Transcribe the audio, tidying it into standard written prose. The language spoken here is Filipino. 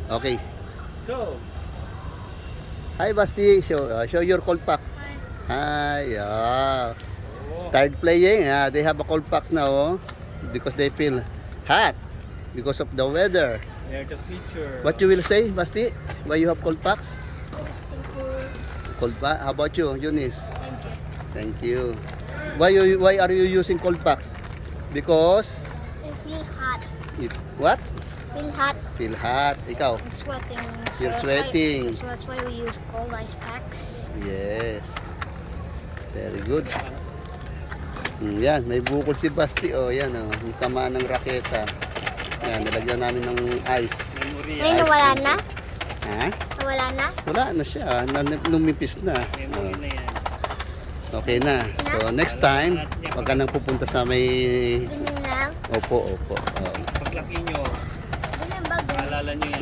Okay. Go. Hi, Basti. Show your cold pack. Hi. Tired playing. They have a cold packs now because they feel hot because of the weather. They're the future. What you will say, Basti? Why you have cold packs? Thank you. Cold pack? How about you, Eunice? Thank you. Thank you. Why are you using cold packs? Because I feel hot. what? Feel hot. Feel hot. Ikaw? I'm sweating. You're So sweating. that's why we use cold ice packs. Yes. Very good. Yan, may bukol si Basti. Yan yung tamaan ng raketa. Yan, nilagyan namin ng ice. Memory. Ay, nawala na? Ha? Nawala na? Wala na siya. Lumipis na. Memory na yan. Okay na. So, next time, wag ka nang pupunta sa may... Ganyan lang. Opo. Paglaki nyo, Ganyan ba? Ganyan. maalala nyo yan.